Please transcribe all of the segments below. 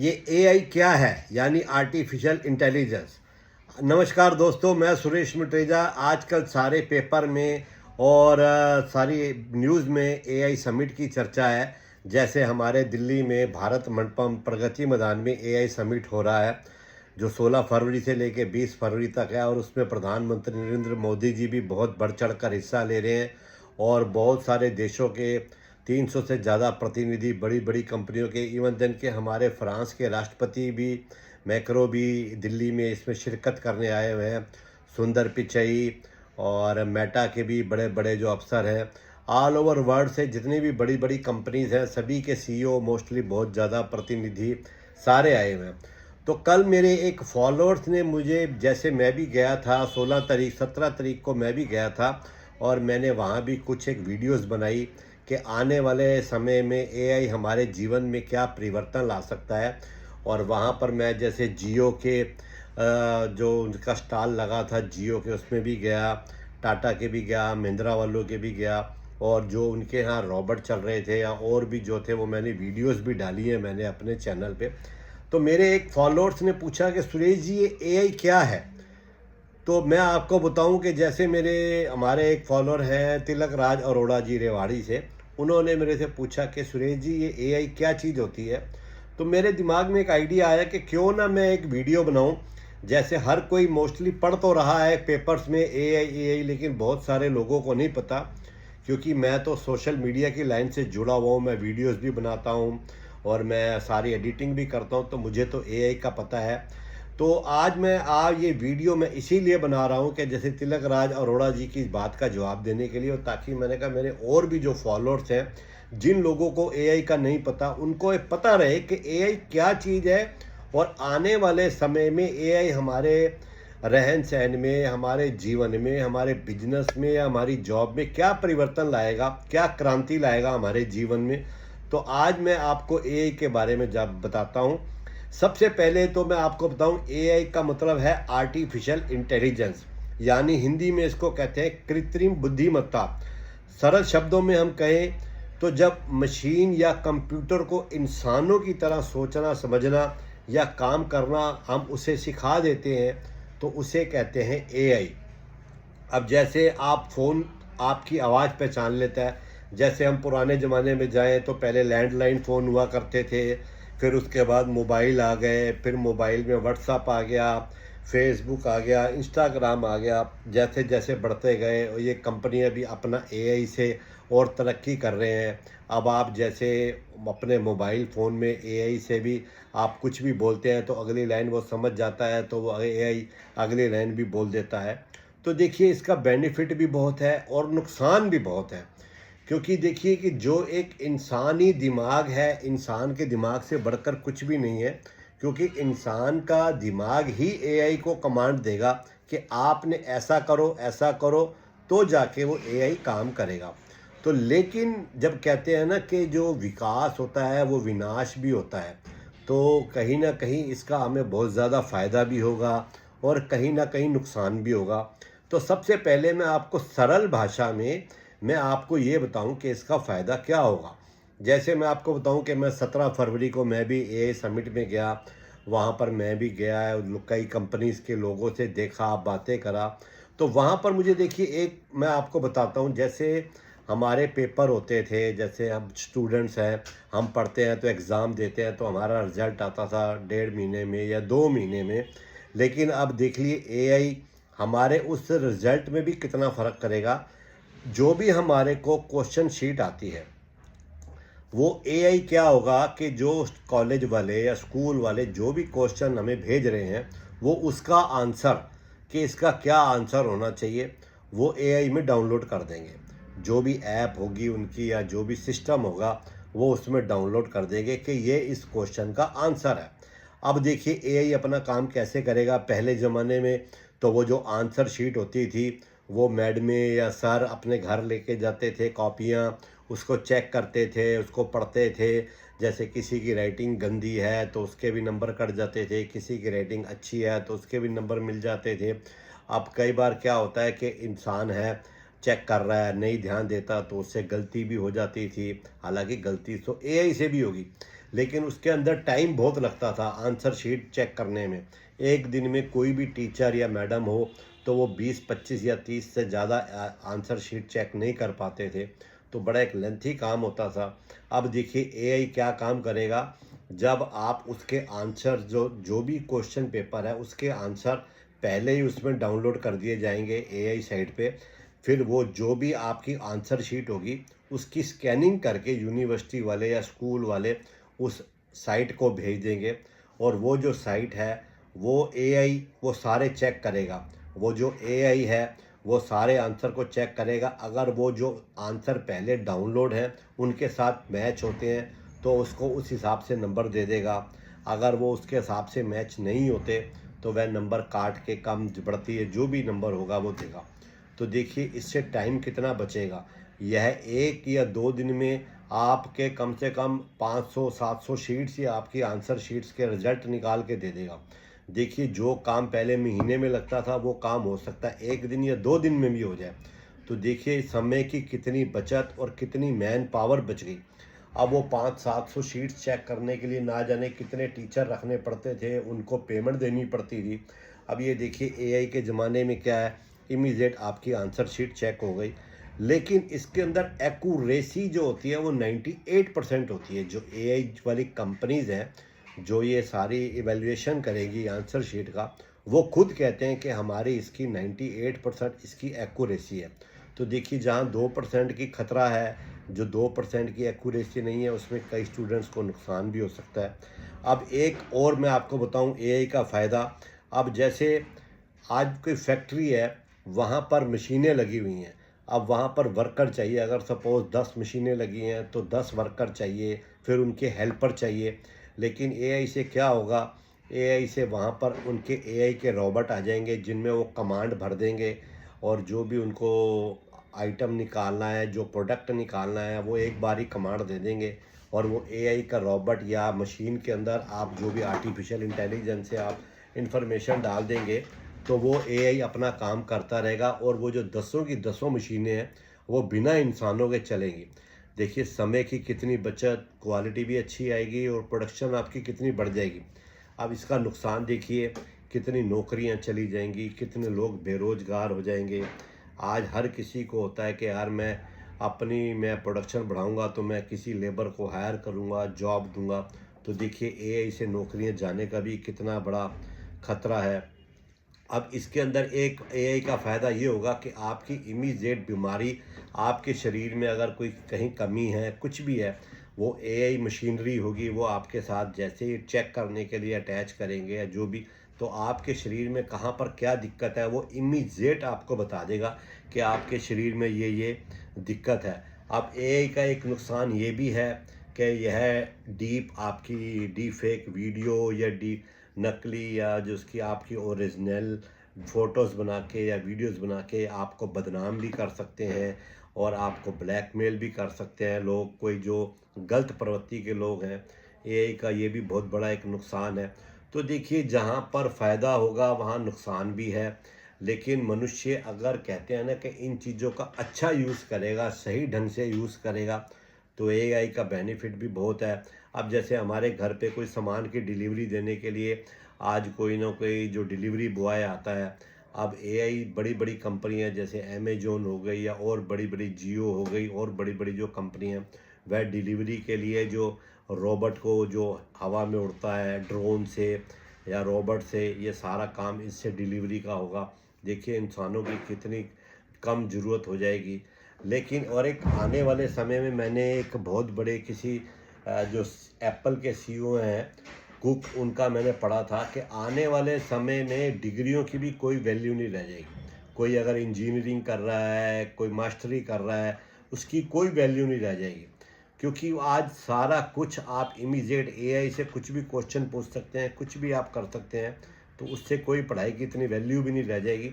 ये एआई क्या है यानी आर्टिफिशियल इंटेलिजेंस। नमस्कार दोस्तों, मैं सुरेश मिटेजा। आजकल सारे पेपर में और सारी न्यूज़ में एआई समिट की चर्चा है। जैसे हमारे दिल्ली में भारत मंडपम प्रगति मैदान में एआई समिट हो रहा है, जो 16 फरवरी से लेकर 20 फरवरी तक है, और उसमें प्रधानमंत्री नरेंद्र मोदी जी भी बहुत बढ़ चढ़ कर हिस्सा ले रहे हैं। और बहुत सारे देशों के 300 से ज़्यादा प्रतिनिधि, बड़ी बड़ी कंपनियों के, इवन दिन के हमारे फ्रांस के राष्ट्रपति भी, मैक्रो भी दिल्ली में इसमें शिरकत करने आए हुए हैं। सुंदर पिचई और मेटा के भी बड़े बड़े जो अफसर हैं, ऑल ओवर वर्ल्ड से जितनी भी बड़ी बड़ी कंपनीज हैं, सभी के सीईओ, मोस्टली बहुत ज़्यादा प्रतिनिधि सारे आए हुए हैं। तो कल मेरे एक फॉलोअर्स ने मुझे, जैसे मैं भी गया था 16 तारीख 17 तारीख को मैं भी गया था, और मैंने वहाँ भी कुछ एक वीडियोस बनाई कि आने वाले समय में एआई हमारे जीवन में क्या परिवर्तन ला सकता है। और वहाँ पर मैं जैसे जियो के जो उनका स्टॉल लगा था जियो के, उसमें भी गया, टाटा के भी गया, महिंद्रा वालों के भी गया, और जो उनके यहाँ रॉबोट चल रहे थे या और भी जो थे, वो मैंने वीडियोस भी डाली है मैंने अपने चैनल पे। तो मेरे एक फॉलोअर्स ने पूछा कि सुरेश जी ये एआई क्या है। तो मैं आपको बताऊं कि जैसे हमारे एक फॉलोअर हैं तिलक राज अरोड़ा जी रेवाड़ी से, उन्होंने मेरे से पूछा कि सुरेश जी ये एआई क्या चीज़ होती है। तो मेरे दिमाग में एक आइडिया आया कि क्यों ना मैं एक वीडियो बनाऊं। जैसे हर कोई मोस्टली पढ़ तो रहा है पेपर्स में एआई एआई, लेकिन बहुत सारे लोगों को नहीं पता। क्योंकि मैं तो सोशल मीडिया की लाइन से जुड़ा हुआ हूँ, मैं वीडियोस भी बनाता हूँ और मैं सारी एडिटिंग भी करता हूँ, तो मुझे तो एआई का पता है। तो आज ये वीडियो मैं इसीलिए बना रहा हूँ कि जैसे तिलक राज अरोड़ा जी की इस बात का जवाब देने के लिए, और ताकि मैंने कहा मेरे और भी जो फॉलोअर्स हैं, जिन लोगों को एआई का नहीं पता, उनको ये पता रहे कि एआई क्या चीज़ है, और आने वाले समय में एआई हमारे रहन सहन में, हमारे जीवन में, हमारे बिजनेस में या हमारी जॉब में क्या परिवर्तन लाएगा, क्या क्रांति लाएगा हमारे जीवन में। तो आज मैं आपको एआई के बारे में जब बताता हूँ। सबसे पहले तो मैं आपको बताऊं, एआई का मतलब है आर्टिफिशियल इंटेलिजेंस, यानी हिंदी में इसको कहते हैं कृत्रिम बुद्धिमत्ता। सरल शब्दों में हम कहें तो जब मशीन या कंप्यूटर को इंसानों की तरह सोचना, समझना या काम करना हम उसे सिखा देते हैं, तो उसे कहते हैं एआई। अब जैसे आप फ़ोन, आपकी आवाज़ पहचान लेता है। जैसे हम पुराने ज़माने में जाएं तो पहले लैंडलाइन फ़ोन हुआ करते थे, फिर उसके बाद मोबाइल आ गए, फिर मोबाइल में व्हाट्सअप आ गया, फेसबुक आ गया, इंस्टाग्राम आ गया। जैसे जैसे बढ़ते गए, और ये कंपनियां भी अपना एआई से और तरक्की कर रहे हैं। अब आप जैसे अपने मोबाइल फ़ोन में एआई से भी आप कुछ भी बोलते हैं तो अगली लाइन वो समझ जाता है, तो वो एआई अगली लाइन भी बोल देता है। तो देखिए इसका बेनिफिट भी बहुत है और नुकसान भी बहुत है। क्योंकि देखिए कि जो एक इंसानी दिमाग है, इंसान के दिमाग से बढ़कर कुछ भी नहीं है। क्योंकि इंसान का दिमाग ही एआई को कमांड देगा कि आपने ऐसा करो, तो जाके वो एआई काम करेगा। तो लेकिन जब कहते हैं ना कि जो विकास होता है वो विनाश भी होता है, तो कहीं ना कहीं इसका हमें बहुत ज़्यादा फ़ायदा भी होगा और कहीं ना कहीं नुकसान भी होगा। तो सबसे पहले मैं आपको सरल भाषा में मैं आपको ये बताऊं कि इसका फ़ायदा क्या होगा। जैसे मैं आपको बताऊं कि मैं 17 फरवरी को मैं भी एआई समिट में गया। वहाँ पर मैं भी गया, कई कंपनीज़ के लोगों से देखा, बातें करा। तो वहाँ पर मुझे देखिए, एक मैं आपको बताता हूँ। जैसे हमारे पेपर होते थे, जैसे हम स्टूडेंट्स हैं, हम पढ़ते हैं तो एग्ज़ाम देते हैं, तो हमारा रिज़ल्ट आता था 1.5 महीने में या 2 महीने में। लेकिन अब देख लिए एआई हमारे उस रिज़ल्ट में भी कितना फ़र्क करेगा। जो भी हमारे को क्वेश्चन शीट आती है, वो एआई क्या होगा कि जो कॉलेज वाले या स्कूल वाले जो भी क्वेश्चन हमें भेज रहे हैं, वो उसका आंसर, कि इसका क्या आंसर होना चाहिए, वो एआई में डाउनलोड कर देंगे। जो भी ऐप होगी उनकी या जो भी सिस्टम होगा, वो उसमें डाउनलोड कर देंगे कि ये इस क्वेश्चन का आंसर है। अब देखिए एआई अपना काम कैसे करेगा। पहले ज़माने में तो वो जो आंसर शीट होती थी, वो मैडमें या सर अपने घर लेके जाते थे कॉपियाँ, उसको चेक करते थे, उसको पढ़ते थे। जैसे किसी की राइटिंग गंदी है तो उसके भी नंबर कट जाते थे, किसी की राइटिंग अच्छी है तो उसके भी नंबर मिल जाते थे। अब कई बार क्या होता है कि इंसान है, चेक कर रहा है, नहीं ध्यान देता, तो उससे गलती भी हो जाती थी। हालांकि गलती तो एआई से भी होगी, लेकिन उसके अंदर टाइम बहुत लगता था आंसर शीट चेक करने में। एक दिन में कोई भी टीचर या मैडम हो तो वो 20, 25 या 30 से ज़्यादा आंसर शीट चेक नहीं कर पाते थे, तो बड़ा एक लेंथी काम होता था। अब देखिए एआई क्या काम करेगा, जब आप उसके आंसर जो जो भी क्वेश्चन पेपर है उसके आंसर पहले ही उसमें डाउनलोड कर दिए जाएंगे एआई साइट पे। फिर वो जो भी आपकी आंसर शीट होगी उसकी स्कैनिंग करके यूनिवर्सिटी वाले या स्कूल वाले उस साइट को भेज देंगे, और वो जो साइट है वो एआई वो सारे चेक करेगा। वो जो एआई है वो सारे आंसर को चेक करेगा। अगर वो जो आंसर पहले डाउनलोड हैं उनके साथ मैच होते हैं तो उसको उस हिसाब से नंबर दे देगा। अगर वो उसके हिसाब से मैच नहीं होते तो वह नंबर काट के कम बढ़ती है जो भी नंबर होगा वो देगा। तो देखिए इससे टाइम कितना बचेगा। यह 1 या 2 दिन में आपके कम से कम 500-700 शीट्स या आपकी आंसर शीट्स के रिजल्ट निकाल के दे देगा। देखिए जो काम पहले महीने में लगता था वो काम हो सकता है 1 दिन या 2 दिन में भी हो जाए। तो देखिए समय की कितनी बचत और कितनी मैन पावर बच गई। अब वो 500-700 शीट्स चेक करने के लिए ना जाने कितने टीचर रखने पड़ते थे, उनको पेमेंट देनी पड़ती थी। अब ये देखिए एआई के ज़माने में क्या है, इमीडिएट आपकी आंसर शीट चेक हो गई। लेकिन इसके अंदर एक्यूरेसी जो होती है वो 98% होती है। जो एआई वाली कंपनीज़ हैं जो ये सारी इवैल्यूएशन करेगी आंसर शीट का, वो खुद कहते हैं कि हमारी इसकी 98% इसकी एक्यूरेसी है। तो देखिए जहाँ 2% की खतरा है, जो 2% की एक्यूरेसी नहीं है, उसमें कई स्टूडेंट्स को नुकसान भी हो सकता है। अब एक और मैं आपको बताऊं एआई का फ़ायदा। अब जैसे आज कोई फैक्ट्री है, वहाँ पर मशीनें लगी हुई हैं। अब वहाँ पर वर्कर चाहिए, अगर सपोज़ 10 मशीनें लगी हैं तो 10 वर्कर चाहिए, फिर उनके हेल्पर चाहिए। लेकिन एआई से क्या होगा, एआई से वहाँ पर उनके एआई के रोबोट आ जाएंगे जिनमें वो कमांड भर देंगे, और जो भी उनको आइटम निकालना है, जो प्रोडक्ट निकालना है, वो एक बार ही कमांड दे देंगे, और वो एआई का रोबोट या मशीन के अंदर आप जो भी आर्टिफिशियल इंटेलिजेंस से आप इंफॉर्मेशन डाल देंगे तो वो एआई अपना काम करता रहेगा, और वो जो दसों की दसों मशीनें हैं वो बिना इंसानों के चलेंगी। देखिए समय की कितनी बचत, क्वालिटी भी अच्छी आएगी और प्रोडक्शन आपकी कितनी बढ़ जाएगी। अब इसका नुकसान देखिए, कितनी नौकरियां चली जाएंगी, कितने लोग बेरोजगार हो जाएंगे। आज हर किसी को होता है कि यार मैं प्रोडक्शन बढ़ाऊंगा तो मैं किसी लेबर को हायर करूंगा, जॉब दूंगा। तो देखिए एआई से नौकरियां जाने का भी कितना बड़ा खतरा है। अब इसके अंदर एक एआई का फ़ायदा ये होगा कि आपकी इमीडिएट बीमारी, आपके शरीर में अगर कोई कहीं कमी है, कुछ भी है, वो एआई मशीनरी होगी, वो आपके साथ जैसे ही चेक करने के लिए अटैच करेंगे या जो भी, तो आपके शरीर में कहाँ पर क्या दिक्कत है वो इमीडिएट आपको बता देगा कि आपके शरीर में ये दिक्कत है। अब एआई का एक नुकसान ये भी है कि यह डीप फेक वीडियो या नकली या जो उसकी आपकी ओरिजिनल फ़ोटोज़ बना के या वीडियोस बना के आपको बदनाम भी कर सकते हैं, और आपको ब्लैकमेल भी कर सकते हैं लोग, कोई जो गलत प्रवृत्ति के लोग हैं। एआई का ये भी बहुत बड़ा एक नुकसान है। तो देखिए जहाँ पर फ़ायदा होगा वहाँ नुकसान भी है। लेकिन मनुष्य अगर कहते हैं ना कि इन चीज़ों का अच्छा यूज़ करेगा, सही ढंग से यूज़ करेगा, तो एआई का बेनिफिट भी बहुत है। अब जैसे हमारे घर पे कोई सामान की डिलीवरी देने के लिए आज कोई ना कोई जो डिलीवरी बॉय आता है। अब एआई बड़ी बड़ी कंपनियां जैसे अमेजोन हो गई या और बड़ी बड़ी जियो हो गई और बड़ी बड़ी जो कंपनी हैं, वह डिलीवरी के लिए जो रोबोट को जो हवा में उड़ता है ड्रोन से या रोबोट से, ये सारा काम इससे डिलीवरी का होगा। देखिए इंसानों की कितनी कम ज़रूरत हो जाएगी। लेकिन और एक आने वाले समय में मैंने एक बहुत बड़े किसी जो एप्पल के सीईओ हैं कुक, उनका मैंने पढ़ा था कि आने वाले समय में डिग्रियों की भी कोई वैल्यू नहीं रह जाएगी। कोई अगर इंजीनियरिंग कर रहा है, कोई मास्टरी कर रहा है, उसकी कोई वैल्यू नहीं रह जाएगी, क्योंकि आज सारा कुछ आप इमीडिएट एआई से कुछ भी क्वेश्चन पूछ सकते हैं, कुछ भी आप कर सकते हैं। तो उससे कोई पढ़ाई की इतनी वैल्यू भी नहीं रह जाएगी।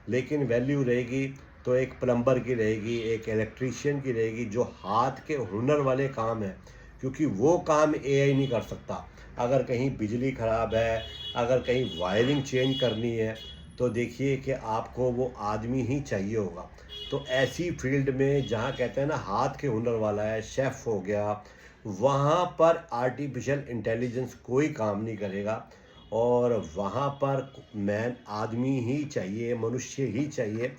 लेकिन वैल्यू रहेगी तो एक प्लम्बर की रहेगी, एक इलेक्ट्रीशियन की रहेगी, जो हाथ के हुनर वाले काम है, क्योंकि वो काम एआई नहीं कर सकता। अगर कहीं बिजली ख़राब है, अगर कहीं वायरिंग चेंज करनी है, तो देखिए कि आपको वो आदमी ही चाहिए होगा। तो ऐसी फील्ड में जहाँ कहते हैं ना हाथ के हुनर वाला है, शेफ़ हो गया, वहाँ पर आर्टिफिशियल इंटेलिजेंस कोई काम नहीं करेगा और वहाँ पर मैन आदमी ही चाहिए, मनुष्य ही चाहिए।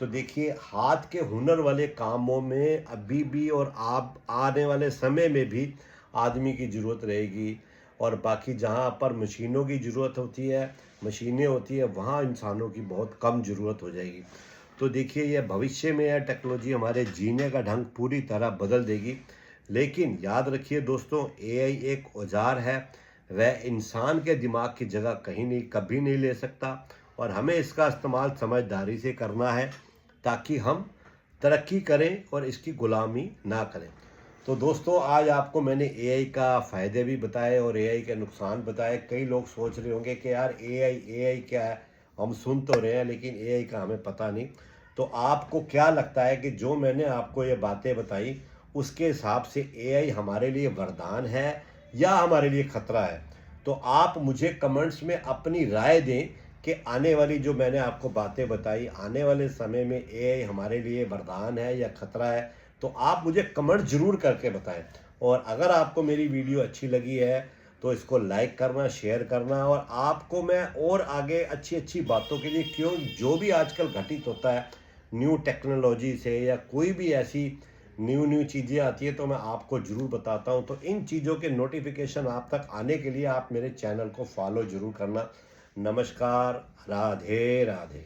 तो देखिए, हाथ के हुनर वाले कामों में अभी भी और आप आने वाले समय में भी आदमी की ज़रूरत रहेगी, और बाकी जहाँ पर मशीनों की ज़रूरत होती है, मशीनें होती है, वहाँ इंसानों की बहुत कम ज़रूरत हो जाएगी। तो देखिए, ये भविष्य में यह टेक्नोलॉजी हमारे जीने का ढंग पूरी तरह बदल देगी। लेकिन याद रखिए दोस्तों, एआई एक औजार है, वह इंसान के दिमाग की जगह कहीं नहीं, कभी नहीं ले सकता, और हमें इसका इस्तेमाल समझदारी से करना है ताकि हम तरक्की करें और इसकी गुलामी ना करें। तो दोस्तों, आज आपको मैंने एआई का फ़ायदे भी बताए और एआई के नुकसान बताए। कई लोग सोच रहे होंगे कि यार एआई एआई क्या है, हम सुन तो रहे हैं लेकिन एआई का हमें पता नहीं। तो आपको क्या लगता है कि जो मैंने आपको ये बातें बताई, उसके हिसाब से एआई हमारे लिए वरदान है या हमारे लिए खतरा है? तो आप मुझे कमेंट्स में अपनी राय दें कि आने वाली जो मैंने आपको बातें बताई, आने वाले समय में एआई हमारे लिए वरदान है या खतरा है? तो आप मुझे कमेंट ज़रूर करके बताएं। और अगर आपको मेरी वीडियो अच्छी लगी है तो इसको लाइक करना, शेयर करना, और आपको मैं और आगे अच्छी अच्छी बातों के लिए, क्यों जो भी आजकल घटित होता है न्यू टेक्नोलॉजी से या कोई भी ऐसी न्यू न्यू चीज़ें आती है, तो मैं आपको ज़रूर बताता हूँ। तो इन चीज़ों के नोटिफिकेशन आप तक आने के लिए आप मेरे चैनल को फॉलो ज़रूर करना। नमस्कार, राधे राधे।